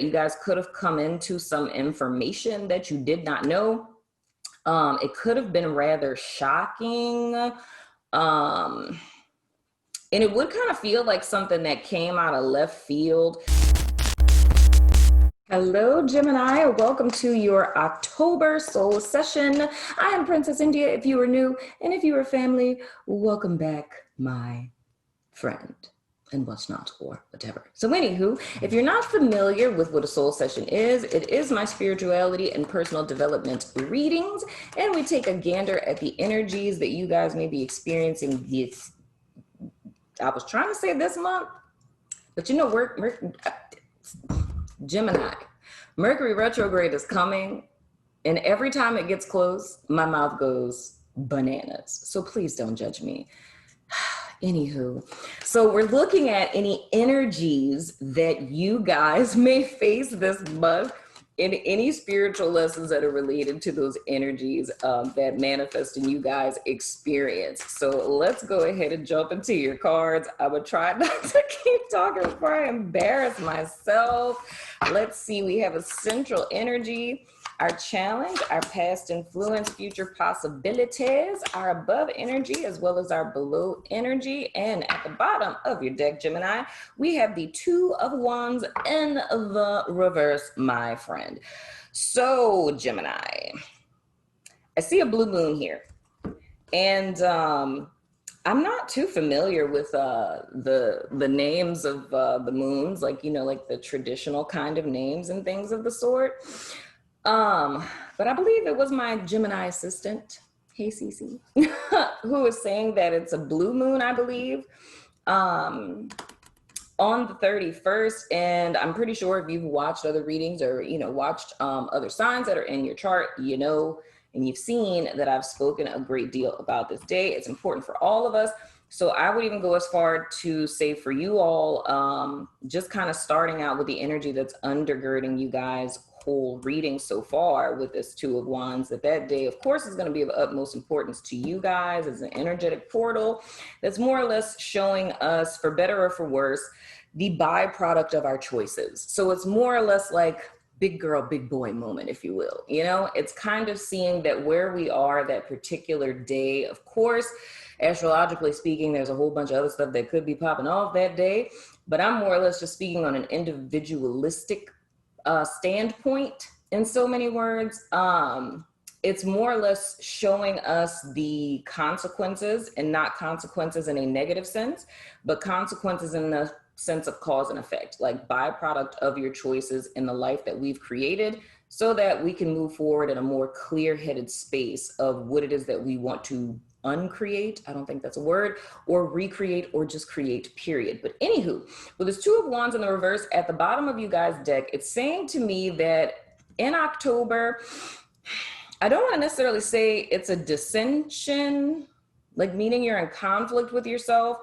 You guys could have come into some information that you did not know. It could have been rather shocking. And it would kind of feel like something that came out of left field. Hello, Gemini. Welcome to your October soul session. I am Princess India if you are new, and if you are family, welcome back, my friend. And what's not, or whatever. So anywho, if you're not familiar with what a soul session is, it is my spirituality and personal development readings, and we take a gander at the energies that you guys may be experiencing this, I was trying to say this month, but you know, Gemini, Mercury retrograde is coming, and every time it gets close, my mouth goes bananas. So please don't judge me. Anywho, so we're looking at any energies that you guys may face this month, and any spiritual lessons that are related to those energies that manifest in you guys' experience. So let's go ahead and jump into your cards. I would try not to keep talking before I embarrass myself. Let's see, we have a central energy, our challenge, our past influence, future possibilities, our above energy, as well as our below energy. And at the bottom of your deck, Gemini, we have the Two of Wands in the reverse, my friend. So, Gemini, I see a blue moon here. And I'm not too familiar with the names of the moons, like, you know, like the traditional kind of names and things of the sort. But I believe it was my Gemini assistant, hey Cece, who was saying that it's a blue moon, I believe, on the 31st. And I'm pretty sure if you've watched other readings or, you know, watched other signs that are in your chart, you know, and you've seen that I've spoken a great deal about this day. It's important for all of us. So I would even go as far to say for you all, just kind of starting out with the energy that's undergirding you guys' whole reading so far with this Two of Wands, that day, of course, is going to be of utmost importance to you guys as an energetic portal that's more or less showing us, for better or for worse, the byproduct of our choices. So it's more or less like big girl, big boy moment, if you will. You know, it's kind of seeing that where we are that particular day. Of course, astrologically speaking, there's a whole bunch of other stuff that could be popping off that day, but I'm more or less just speaking on an individualistic standpoint. In so many words, it's more or less showing us the consequences, and not consequences in a negative sense, but consequences in the sense of cause and effect, like byproduct of your choices in the life that we've created, so that we can move forward in a more clear-headed space of what it is that we want to uncreate, I don't think that's a word, or recreate, or just create, period. But anywho, with this Two of Wands in the reverse at the bottom of you guys' deck, it's saying to me that in October, I don't want to necessarily say it's a dissension, like meaning you're in conflict with yourself,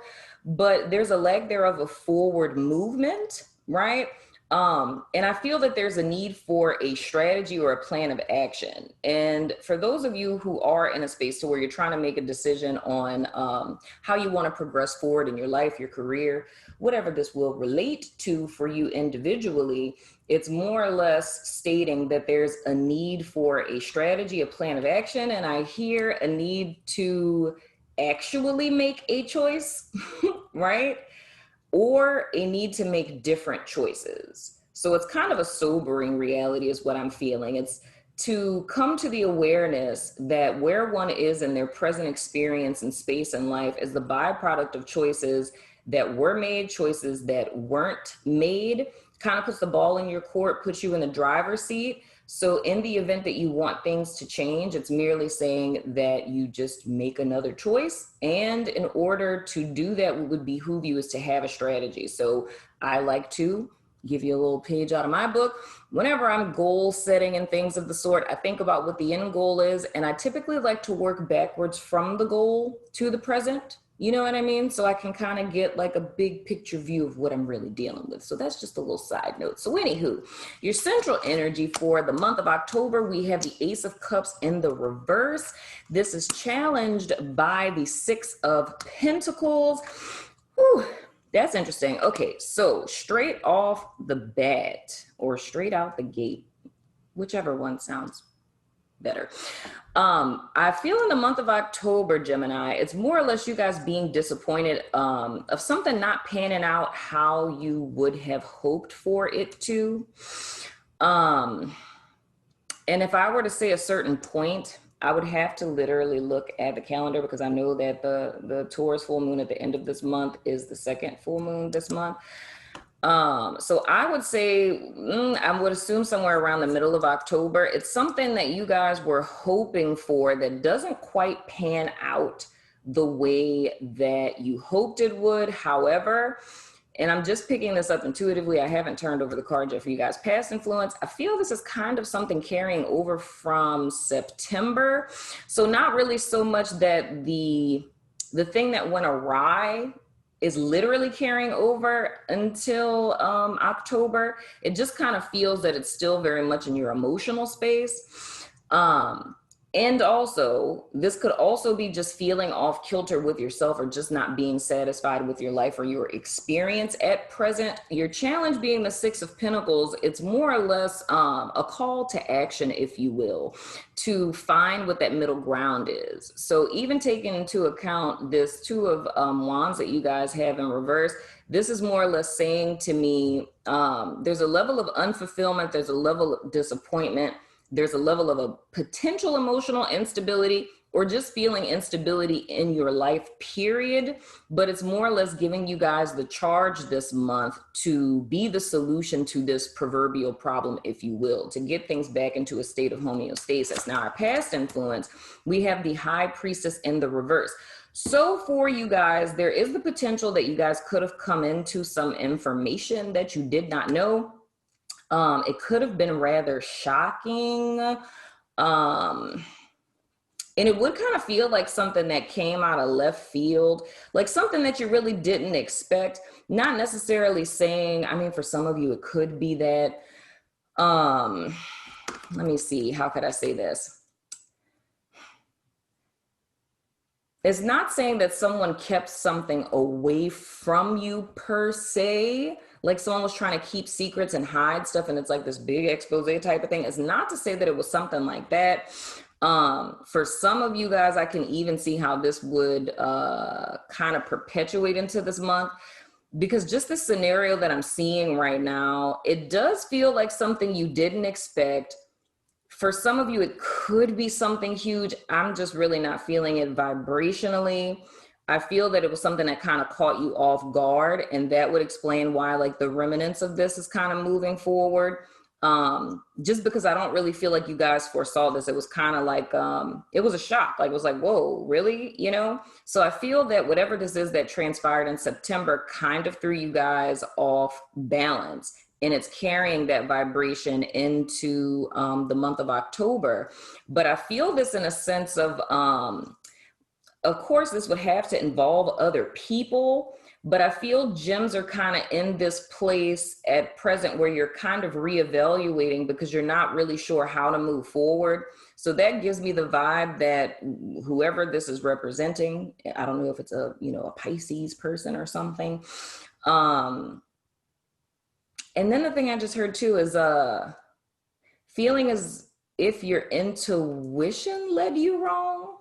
but there's a leg there of a forward movement, right? And I feel that there's a need for a strategy or a plan of action. And for those of you who are in a space to where you're trying to make a decision on how you want to progress forward in your life, your career, whatever this will relate to for you individually, it's more or less stating that there's a need for a strategy, a plan of action. And I hear a need to actually make a choice, right? Or a need to make different choices. So it's kind of a sobering reality is what I'm feeling. It's to come to the awareness that where one is in their present experience and space in life is the byproduct of choices that were made, choices that weren't made, kind of puts the ball in your court, puts you in the driver's seat. So in the event that you want things to change, it's merely saying that you just make another choice. And in order to do that, what would behoove you is to have a strategy. So I like to give you a little page out of my book. Whenever I'm goal setting and things of the sort, I think about what the end goal is. And I typically like to work backwards from the goal to the present. You know what I mean? So I can kind of get like a big picture view of what I'm really dealing with. So that's just a little side note. So anywho, your central energy for the month of October, we have the Ace of Cups in the reverse. This is challenged by the Six of Pentacles. Whew. That's interesting. Okay, so straight off the bat or straight out the gate, whichever one sounds better. I feel in the month of October, Gemini, it's more or less you guys being disappointed of something not panning out how you would have hoped for it to. And if I were to say a certain point, I would have to literally look at the calendar because I know that the Taurus full moon at the end of this month is the second full moon this month. So I would say, I would assume somewhere around the middle of October. It's something that you guys were hoping for that doesn't quite pan out the way that you hoped it would. However, and I'm just picking this up intuitively, I haven't turned over the card yet for you guys. Past influence, I feel this is kind of something carrying over from September. So not really so much that the thing that went awry is literally carrying over until October. It just kind of feels that it's still very much in your emotional space. And also, this could also be just feeling off kilter with yourself or just not being satisfied with your life or your experience at present. Your challenge being the Six of Pentacles, it's more or less a call to action, if you will, to find what that middle ground is. So even taking into account this Two of Wands that you guys have in reverse, this is more or less saying to me, there's a level of unfulfillment, there's a level of disappointment, there's a level of a potential emotional instability or just feeling instability in your life, period. But it's more or less giving you guys the charge this month to be the solution to this proverbial problem, if you will, to get things back into a state of homeostasis. Now, our past influence, we have the High Priestess in the reverse. So for you guys, there is the potential that you guys could have come into some information that you did not know. It could have been rather shocking. And it would kind of feel like something that came out of left field, like something that you really didn't expect. Not necessarily saying, I mean, for some of you, it could be that, let me see, how could I say this? It's not saying that someone kept something away from you per se, like someone was trying to keep secrets and hide stuff and it's like this big expose type of thing. It's not to say that it was something like that. For some of you guys, I can even see how this would kind of perpetuate into this month, because just the scenario that I'm seeing right now, it does feel like something you didn't expect. For some of you, it could be something huge. I'm just really not feeling it vibrationally. I feel that it was something that kind of caught you off guard, and that would explain why like the remnants of this is kind of moving forward. Just because I don't really feel like you guys foresaw this. It was kind of like, it was a shock. Like, it was like, whoa, really? You know? So I feel that whatever this is that transpired in September kind of threw you guys off balance. And it's carrying that vibration into the month of October. But I feel this in a sense of course, this would have to involve other people, but I feel gems are kind of in this place at present where you're kind of reevaluating because you're not really sure how to move forward. So that gives me the vibe that whoever this is representing, I don't know if it's a Pisces person or something. And then the thing I just heard too is feeling as if your intuition led you wrong.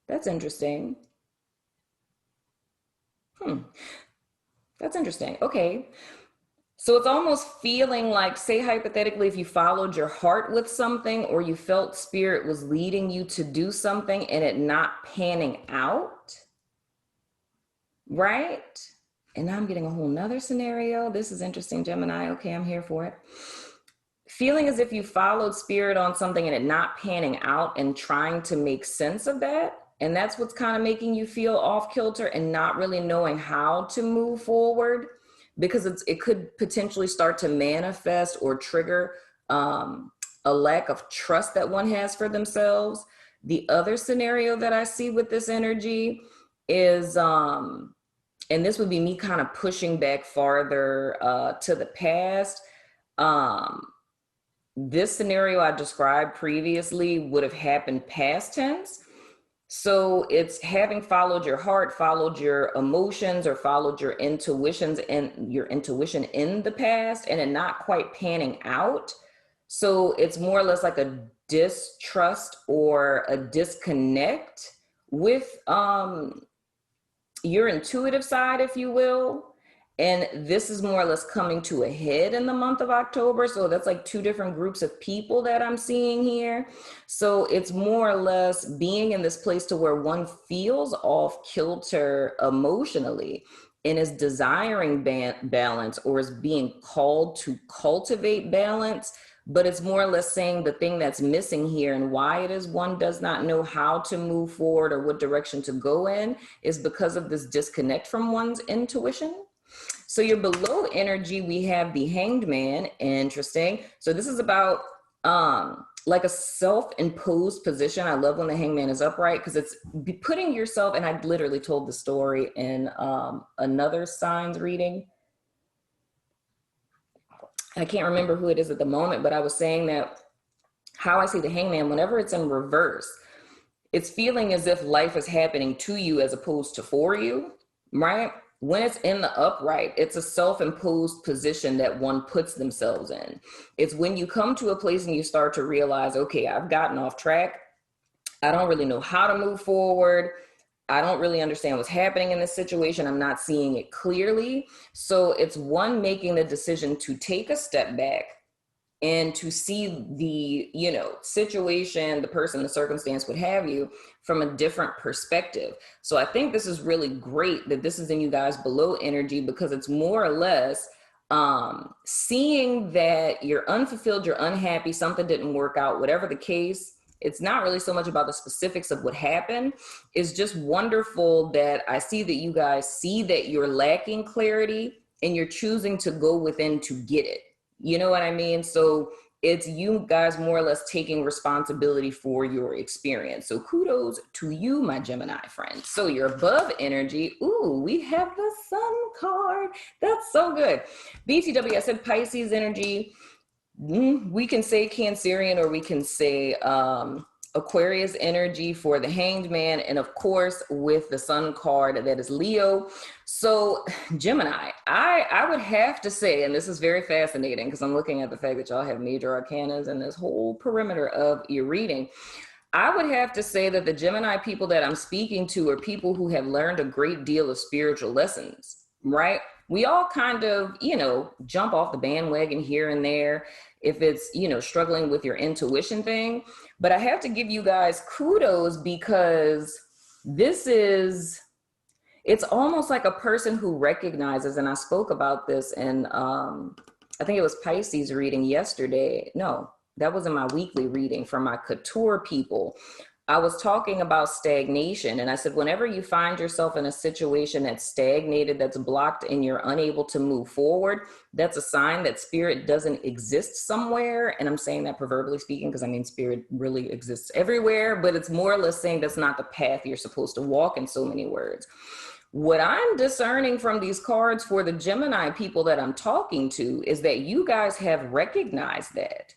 That's interesting. That's interesting. Okay. So it's almost feeling like, say hypothetically, if you followed your heart with something or you felt spirit was leading you to do something and it not panning out, right? And now I'm getting a whole nother scenario. This is interesting, Gemini. Okay, I'm here for it. Feeling as if you followed spirit on something and it not panning out and trying to make sense of that. And that's what's kind of making you feel off kilter and not really knowing how to move forward, because it could potentially start to manifest or trigger a lack of trust that one has for themselves. The other scenario that I see with this energy is, and this would be me kind of pushing back farther to the past. This scenario I described previously would have happened past tense. So it's having followed your heart, followed your emotions, or followed your intuitions and your intuition in the past, and it not quite panning out. So it's more or less like a distrust or a disconnect with your intuitive side, if you will. And this is more or less coming to a head in the month of October. So that's like two different groups of people that I'm seeing here. So it's more or less being in this place to where one feels off kilter emotionally and is desiring balance, or is being called to cultivate balance. But it's more or less saying the thing that's missing here and why it is one does not know how to move forward or what direction to go in is because of this disconnect from one's intuition. So your below energy, we have the Hanged Man. Interesting. So this is about like a self-imposed position. I love when the Hangman is upright because it's putting yourself, and I literally told the story in another signs reading. I can't remember who it is at the moment, but I was saying that how I see the Hangman, whenever it's in reverse, it's feeling as if life is happening to you as opposed to for you, right? When it's in the upright, it's a self-imposed position that one puts themselves in. It's when you come to a place and you start to realize, okay, I've gotten off track. I don't really know how to move forward. I don't really understand what's happening in this situation. I'm not seeing it clearly. So it's one making the decision to take a step back and to see the, situation, the person, the circumstance, what have you, from a different perspective. So I think this is really great that this is in you guys below energy, because it's more or less seeing that you're unfulfilled, you're unhappy, something didn't work out, whatever the case. It's not really so much about the specifics of what happened. It's just wonderful that I see that you guys see that you're lacking clarity and you're choosing to go within to get it. You know what I mean? So it's you guys more or less taking responsibility for your experience. So kudos to you, my Gemini friend. So you're above energy. Ooh, we have the Sun card. That's so good. BTW, I said Pisces energy. We can say Cancerian, or we can say Aquarius energy for the Hanged Man, and of course with the Sun card, that is Leo. So Gemini, I would have to say, and this is very fascinating because I'm looking at the fact that y'all have major arcanas and this whole perimeter of your reading. I would have to say that the Gemini people that I'm speaking to are people who have learned a great deal of spiritual lessons, right? We all kind of, jump off the bandwagon here and there if it's, struggling with your intuition thing. But I have to give you guys kudos because it's almost like a person who recognizes, and I spoke about this in, I think it was Pisces reading yesterday. No, that was in my weekly reading for my COUTURE people. I was talking about stagnation, and I said, whenever you find yourself in a situation that's stagnated, that's blocked, and you're unable to move forward, that's a sign that spirit doesn't exist somewhere. And I'm saying that proverbially speaking, because I mean, spirit really exists everywhere, but it's more or less saying that's not the path you're supposed to walk, in so many words. What I'm discerning from these cards for the Gemini people that I'm talking to is that you guys have recognized that.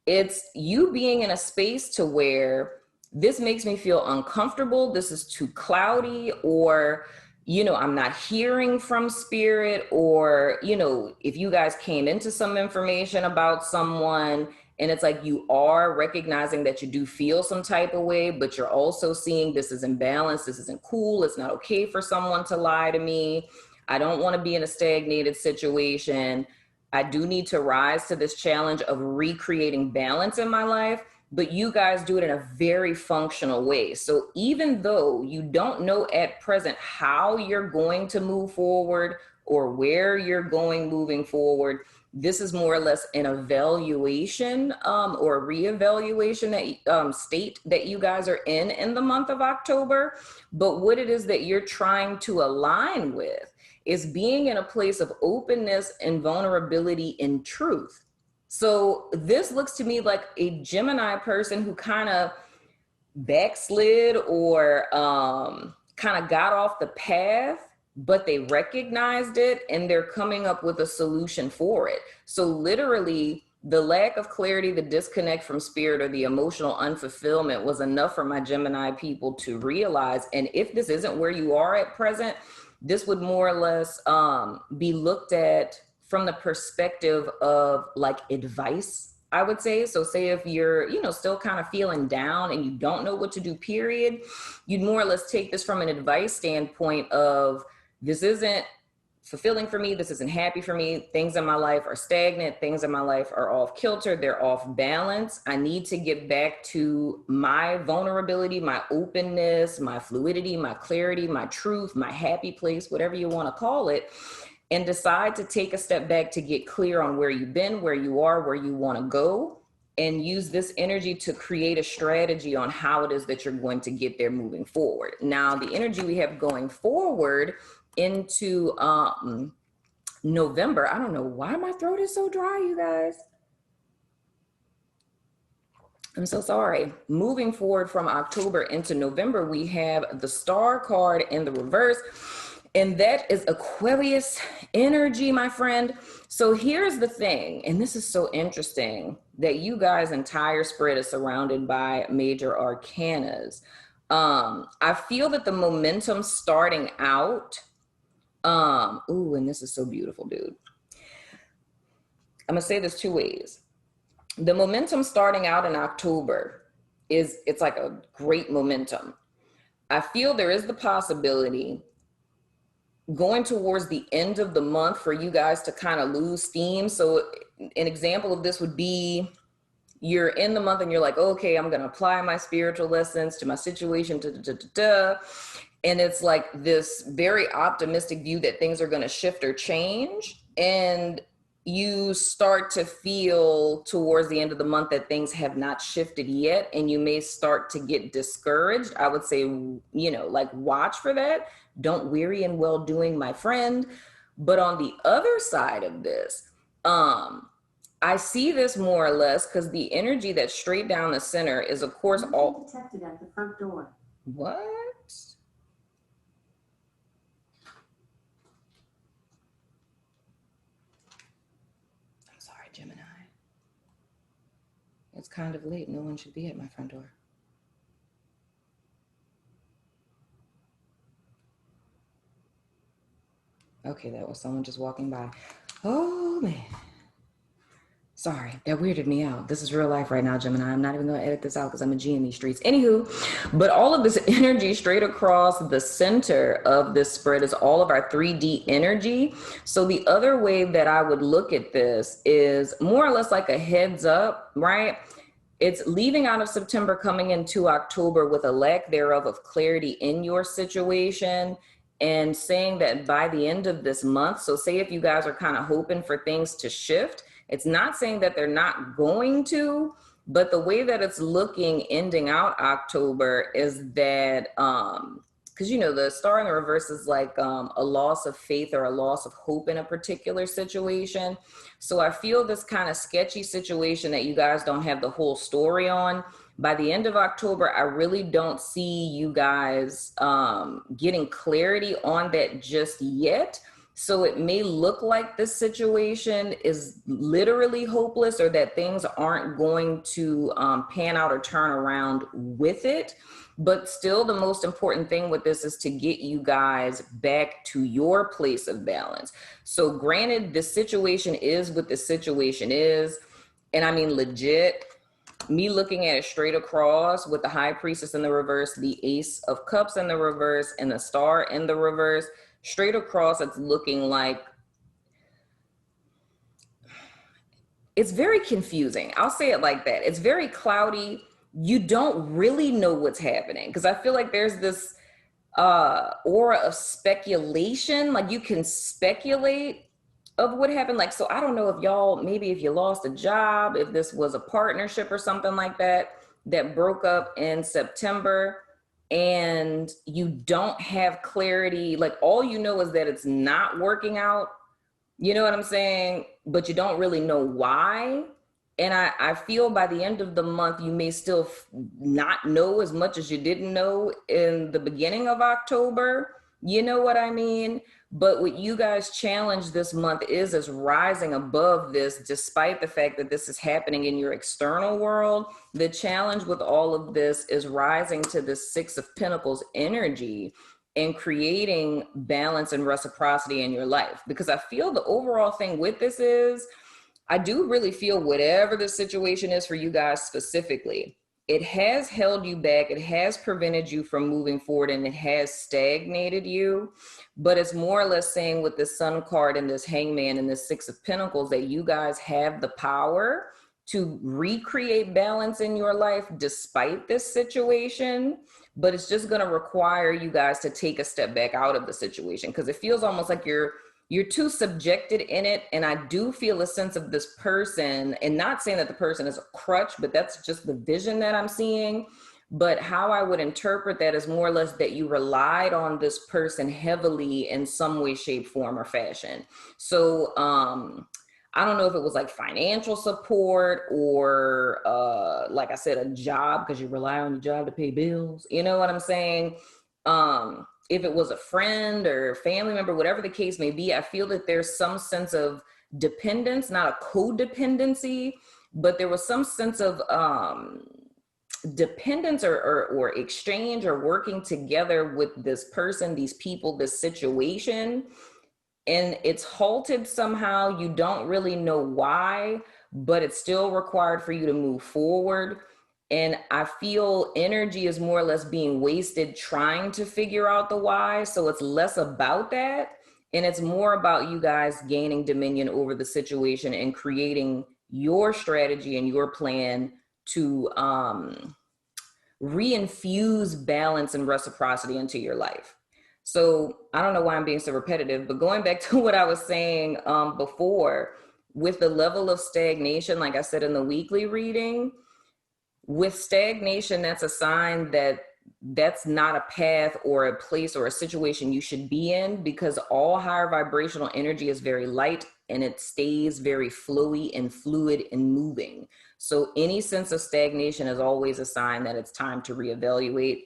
It's you being in a space to where this makes me feel uncomfortable, this is too cloudy, or, I'm not hearing from spirit, or, if you guys came into some information about someone and it's like you are recognizing that you do feel some type of way, but you're also seeing this is imbalanced, this isn't cool, it's not okay for someone to lie to me, I don't want to be in a stagnated situation, I do need to rise to this challenge of recreating balance in my life. But you guys do it in a very functional way. So even though you don't know at present how you're going to move forward or where you're going moving forward, this is more or less an evaluation or a reevaluation that, state that you guys are in the month of October. But what it is that you're trying to align with is being in a place of openness and vulnerability in truth. So this looks to me like a Gemini person who kind of backslid or kind of got off the path, but they recognized it and they're coming up with a solution for it. So literally the lack of clarity, the disconnect from spirit, or the emotional unfulfillment was enough for my Gemini people to realize. And if this isn't where you are at present, this would more or less be looked at from the perspective of like advice, I would say. So say if you're, you know, still kind of feeling down and you don't know what to do, period, you'd more or less take this from an advice standpoint of, this isn't fulfilling for me, this isn't happy for me, things in my life are stagnant, things in my life are off kilter, they're off balance. I need to get back to my vulnerability, my openness, my fluidity, my clarity, my truth, my happy place, whatever you want to call it, and decide to take a step back to get clear on where you've been, where you are, where you want to go, and use this energy to create a strategy on how it is that you're going to get there moving forward. Now, the energy we have going forward into November, I don't know why my throat is so dry, you guys. I'm so sorry. Moving forward from October into November, we have the Star card in the reverse, and that is Aquarius energy, my friend. So here's the thing, and this is so interesting, that you guys' entire spread is surrounded by major arcanas. I feel that the momentum starting out, ooh, and this is so beautiful, dude. I'm gonna say this two ways. The momentum starting out in October it's like a great momentum. I feel there is the possibility going towards the end of the month for you guys to kind of lose steam. So an example of this would be, you're in the month and you're like, okay, I'm going to apply my spiritual lessons to my situation, and it's like this very optimistic view that things are going to shift or change. And you start to feel towards the end of the month that things have not shifted yet, and you may start to get discouraged. I would say, you know, like, watch for that. Don't weary in well doing, my friend. But on the other side of this, I see this more or less because the energy that's straight down the center is, of course, all detected at the front door. What? I'm sorry, Gemini. It's kind of late. No one should be at my front door. Okay, that was someone just walking by. Oh, man. Sorry, that weirded me out. This is real life right now, Gemini. I'm not even going to edit this out because I'm a G in these streets. Anywho, but all of this energy straight across the center of this spread is all of our 3D energy. So the other way that I would look at this is more or less like a heads up, right? It's leaving out of September, coming into October with a lack thereof of clarity in your situation, and saying that by the end of this month, so say if you guys are kind of hoping for things to shift, it's not saying that they're not going to, but the way that it's looking ending out October is that, because, you know, the star in the reverse is like a loss of faith or a loss of hope in a particular situation. So I feel this kind of sketchy situation that you guys don't have the whole story on. By the end of October, I really don't see you guys getting clarity on that just yet. So it may look like this situation is literally hopeless, or that things aren't going to pan out or turn around with it. But still, the most important thing with this is to get you guys back to your place of balance. So granted, the situation is what the situation is. And I mean, legit, me looking at it straight across with the High Priestess in the reverse, the Ace of Cups in the reverse, and the Star in the reverse, straight across, it's looking like it's very confusing. I'll say it like that. It's very cloudy. You don't really know what's happening, because I feel like there's this aura of speculation. Like, you can speculate of what happened. Like, so I don't know if y'all, maybe if you lost a job, if this was a partnership or something like that, that broke up in September, and you don't have clarity. Like, all you know is that it's not working out. You know what I'm saying? But you don't really know why. And I feel by the end of the month, you may still not know as much as you didn't know in the beginning of October. You know what I mean? But what you guys challenge this month is rising above this, despite the fact that this is happening in your external world. The challenge with all of this is rising to the Six of Pentacles energy and creating balance and reciprocity in your life. Because I feel the overall thing with this is, I do really feel whatever the situation is for you guys specifically, it has held you back. It has prevented you from moving forward, and it has stagnated you. But it's more or less saying with the Sun card and this Hangman and this Six of Pentacles that you guys have the power to recreate balance in your life despite this situation. But it's just going to require you guys to take a step back out of the situation, because it feels almost like you're too subjected in it. And I do feel a sense of this person, and not saying that the person is a crutch, but that's just the vision that I'm seeing. But how I would interpret that is more or less that you relied on this person heavily in some way, shape, form, or fashion. So I don't know if it was like financial support or like I said, a job, because you rely on your job to pay bills. You know what I'm saying? If it was a friend or family member, whatever the case may be, I feel that there's some sense of dependence, not a codependency, but there was some sense of dependence or exchange or working together with this person, these people, this situation. And it's halted somehow. You don't really know why, but it's still required for you to move forward. And I feel energy is more or less being wasted trying to figure out the why. So it's less about that. And it's more about you guys gaining dominion over the situation and creating your strategy and your plan to reinfuse balance and reciprocity into your life. So I don't know why I'm being so repetitive, but going back to what I was saying before, with the level of stagnation, like I said in the weekly reading, with stagnation, that's a sign that that's not a path or a place or a situation you should be in, because all higher vibrational energy is very light and it stays very flowy and fluid and moving. So any sense of stagnation is always a sign that it's time to reevaluate.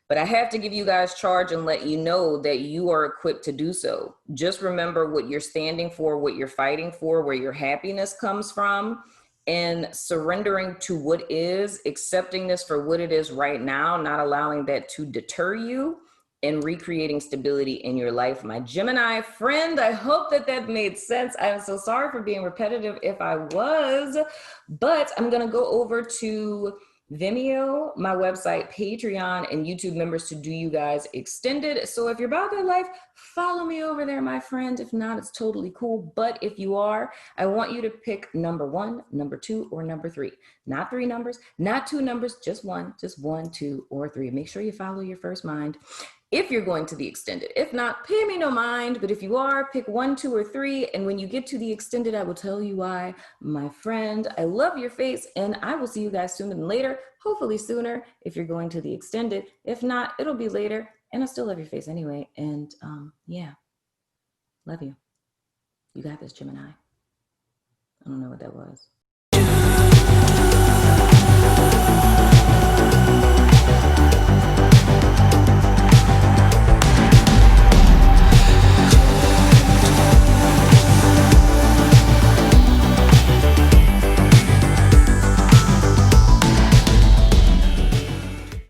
But I have to give you guys charge and let you know that you are equipped to do so. Just remember what you're standing for, what you're fighting for, where your happiness comes from, and surrendering to what is, accepting this for what it is right now, not allowing that to deter you, and recreating stability in your life. My Gemini friend, I hope that that made sense. I'm so sorry for being repetitive if I was, but I'm going to go over to Vimeo, my website, Patreon, and YouTube members to do you guys extended. So if you're about that life, follow me over there, my friend. If not, it's totally cool. But if you are, I want you to pick number 1, number 2, or number 3. Not 3 numbers, not 2 numbers, just 1, 2, or 3. Make sure you follow your first mind if you're going to the extended. If not, pay me no mind. But if you are, pick 1, 2, or 3. And when you get to the extended, I will tell you why. My friend, I love your face, and I will see you guys sooner than later. Hopefully sooner if you're going to the extended. If not, it'll be later. And I still love your face anyway. And yeah, love you. You got this, Gemini. I don't know what that was.